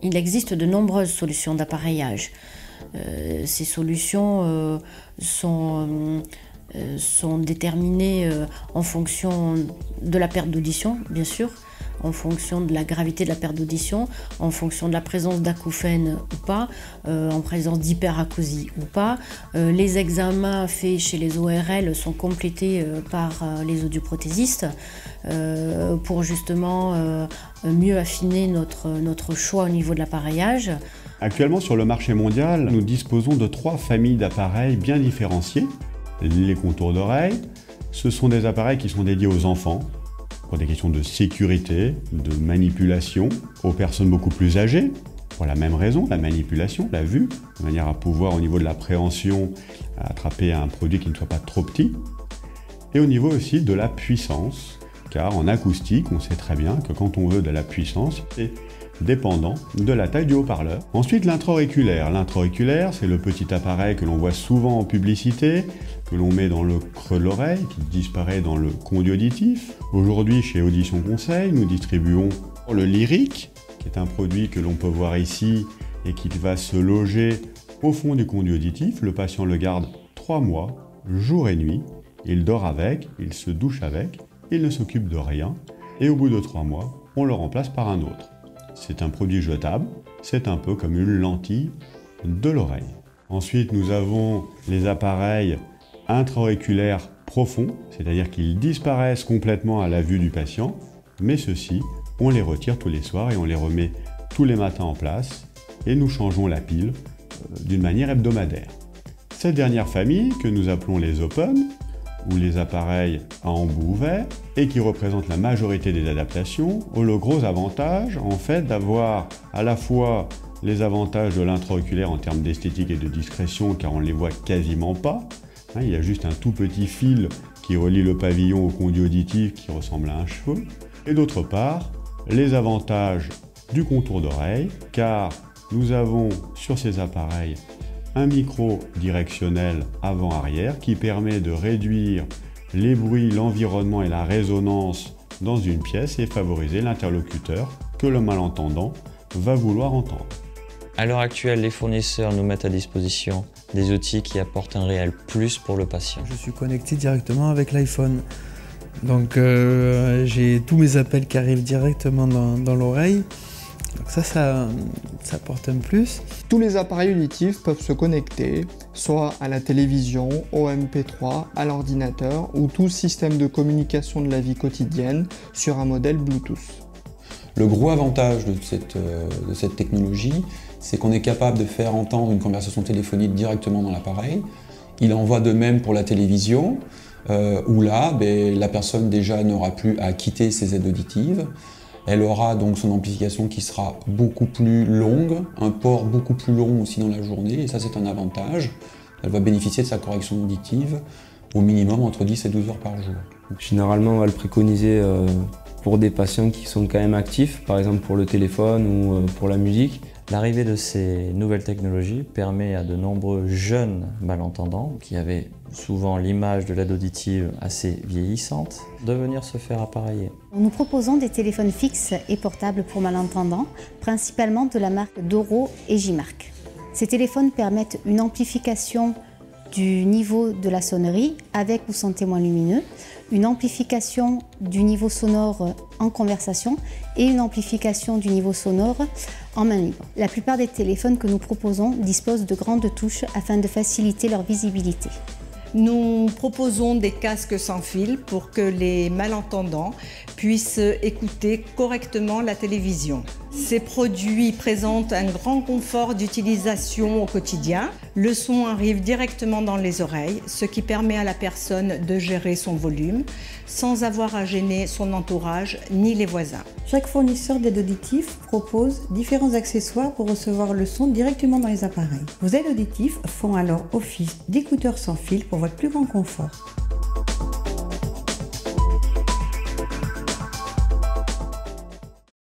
Il existe de nombreuses solutions d'appareillage. Ces solutions sont déterminées en fonction de la perte d'audition, bien sûr, en fonction de la gravité de la perte d'audition, en fonction de la présence d'acouphènes ou pas, en présence d'hyperacousie ou pas. Les examens faits chez les ORL sont complétés par les audioprothésistes pour justement mieux affiner notre choix au niveau de l'appareillage. Actuellement, sur le marché mondial, nous disposons de 3 familles d'appareils bien différenciés. Les contours d'oreille, ce sont des appareils qui sont dédiés aux enfants, pour des questions de sécurité, de manipulation, aux personnes beaucoup plus âgées, pour la même raison, la manipulation, la vue, de manière à pouvoir, au niveau de l'appréhension, attraper un produit qui ne soit pas trop petit. Et au niveau aussi de la puissance, car en acoustique, on sait très bien que quand on veut de la puissance, c'est dépendant de la taille du haut-parleur. Ensuite, l'intra-auriculaire. L'intra-auriculaire, c'est le petit appareil que l'on voit souvent en publicité, que l'on met dans le creux de l'oreille, qui disparaît dans le conduit auditif. Aujourd'hui, chez Audition Conseil, nous distribuons le Lyric, qui est un produit que l'on peut voir ici et qui va se loger au fond du conduit auditif. Le patient le garde 3 mois, jour et nuit. Il dort avec, il se douche avec, il ne s'occupe de rien. Et au bout de 3 mois, on le remplace par un autre. C'est un produit jetable, c'est un peu comme une lentille de l'oreille. Ensuite, nous avons les appareils intra-auriculaires profonds, c'est-à-dire qu'ils disparaissent complètement à la vue du patient, mais ceux-ci, on les retire tous les soirs et on les remet tous les matins en place et nous changeons la pile d'une manière hebdomadaire. Cette dernière famille, que nous appelons les Open, ou les appareils à embout ouvert, et qui représentent la majorité des adaptations, ont le gros avantage en fait d'avoir à la fois les avantages de l'intra-auriculaire en termes d'esthétique et de discrétion, car on ne les voit quasiment pas. Il y a juste un tout petit fil qui relie le pavillon au conduit auditif qui ressemble à un cheveu. Et d'autre part, les avantages du contour d'oreille, car nous avons sur ces appareils un micro directionnel avant-arrière qui permet de réduire les bruits, l'environnement et la résonance dans une pièce et favoriser l'interlocuteur que le malentendant va vouloir entendre. À l'heure actuelle, les fournisseurs nous mettent à disposition des outils qui apportent un réel plus pour le patient. Je suis connecté directement avec l'iPhone. Donc j'ai tous mes appels qui arrivent directement dans l'oreille. Donc ça apporte un plus. Tous les appareils auditifs peuvent se connecter, soit à la télévision, au MP3, à l'ordinateur ou tout système de communication de la vie quotidienne sur un modèle Bluetooth. Le gros avantage de cette technologie, c'est qu'on est capable de faire entendre une conversation téléphonique directement dans l'appareil. Il en va de même pour la télévision, où là, la personne déjà n'aura plus à quitter ses aides auditives. Elle aura donc son amplification qui sera beaucoup plus longue, un port beaucoup plus long aussi dans la journée, et ça c'est un avantage. Elle va bénéficier de sa correction auditive au minimum entre 10 et 12 heures par jour. Généralement, on va le préconiser pour des patients qui sont quand même actifs, par exemple pour le téléphone ou pour la musique. L'arrivée de ces nouvelles technologies permet à de nombreux jeunes malentendants, qui avaient souvent l'image de l'aide auditive assez vieillissante, de venir se faire appareiller. Nous proposons des téléphones fixes et portables pour malentendants, principalement de la marque Doro et J-Mark. Ces téléphones permettent une amplification du niveau de la sonnerie avec ou sans témoin lumineux, une amplification du niveau sonore en conversation et une amplification du niveau sonore en main libre. La plupart des téléphones que nous proposons disposent de grandes touches afin de faciliter leur visibilité. Nous proposons des casques sans fil pour que les malentendants puissent écouter correctement la télévision. Ces produits présentent un grand confort d'utilisation au quotidien. Le son arrive directement dans les oreilles, ce qui permet à la personne de gérer son volume sans avoir à gêner son entourage ni les voisins. Chaque fournisseur d'aide auditive propose différents accessoires pour recevoir le son directement dans les appareils. Vos aides auditives font alors office d'écouteurs sans fil pour votre plus grand confort.